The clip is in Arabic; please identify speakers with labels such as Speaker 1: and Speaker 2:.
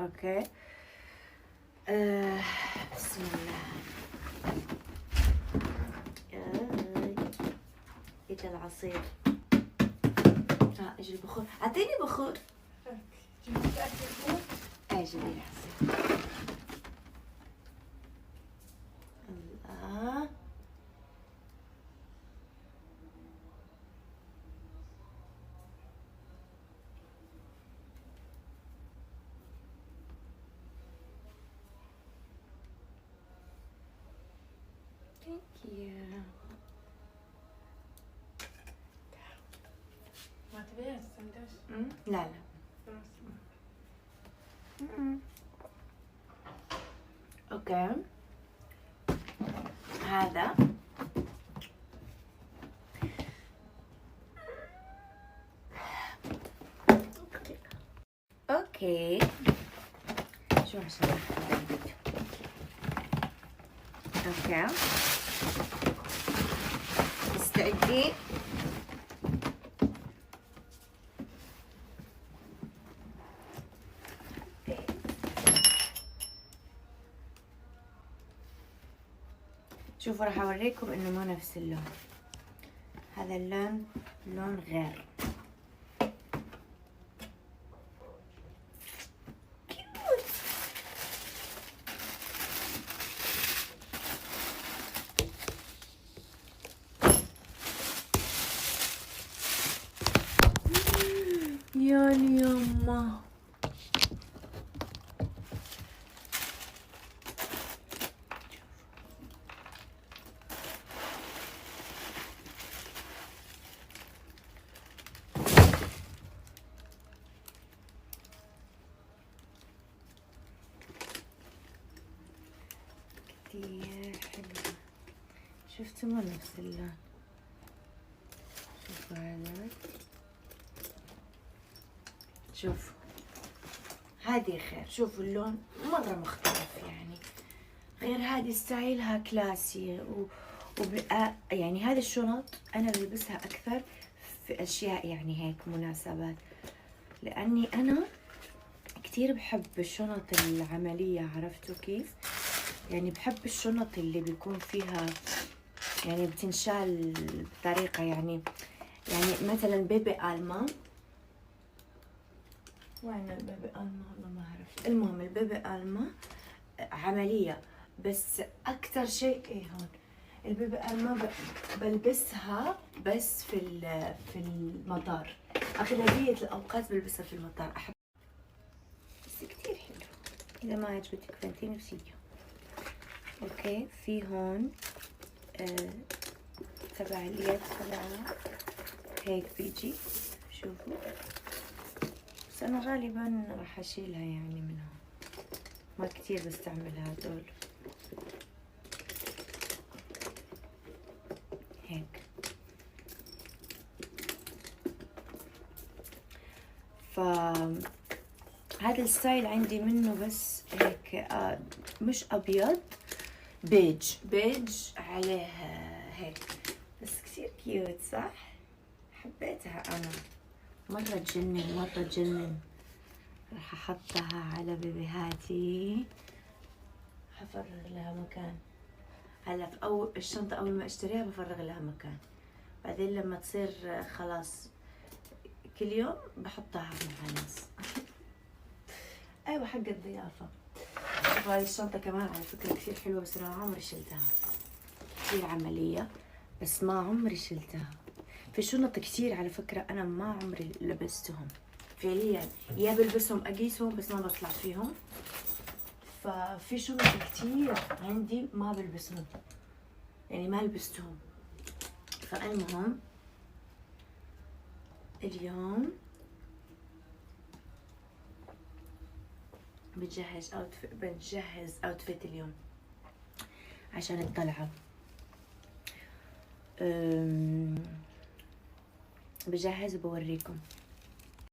Speaker 1: اوكي. بسم الله. اجى العصير. اجى البخور، اعطيني بخور. اجي لي العصير. الله. ثانك يو.
Speaker 2: ما تبيها السندويش؟
Speaker 1: لا لا. اوكي. هذا اوكي. شو عشان اوكي. مستعدين؟ شوفوا راح اوريكم انه ما نفس اللون. هذا اللون لون غير. كيوت. يا يما كتير حلوة. شفتوا ما نفس اللون. شوفوا هذا. شوفوا هذه خير. شوفوا اللون مرة مختلف يعني، غير هذه ستايلها كلاسي يعني هذه الشنط أنا بلبسها أكثر في أشياء يعني هيك مناسبات، لأني أنا كتير بحب الشنط العملية. عرفتوا كيف؟ يعني بحب الشنط اللي بيكون فيها يعني بتنشال بطريقة يعني مثلا بيبي ألما. وين البيبي ألما؟ والله ما أعرف. المهم البيبي ألما عملية، بس أكتر شيء هون البيبي ألما بلبسها بس في المطار. أغلبية الأوقات بلبسها في المطار. أحب بس كتير حلو. إذا ما عجبتك فانتيني بسيبيها. أوكي. في هون تبع اليد تبعها هيك بيجي. شوفوا، بس أنا غالبا راح أشيلها يعني من هون، ما كتير بستعمل هدول. هيك. هذا الستايل عندي منه بس هيك مش أبيض، بيج عليه هيك، بس كتير كيوت صح؟ حبيتها أنا مرة تجنن. راح أحطها على بيبيهاتي. حفرغ لها مكان. هلا في الشنطة أول ما أشتريها بفرغ لها مكان، بعدين لما تصير خلاص كل يوم بحطها مع ناس. أيوة حق الضيافة. هذه الشنطة كمان على فكرة كثير حلوة، بس أنا ما عمري شلتها. كثير عملية بس ما عمري شلتها. في شنط كثير على فكرة أنا ما عمري لبستهم فعليا، يا بلبسهم أقيسهم بس ما بطلع فيهم. ففي شنط كثير عندي ما بلبسهم يعني ما لبستهم. فالمهم اليوم بنجهز اوتفيت اليوم عشان الطلعة. بجهز وبوريكم.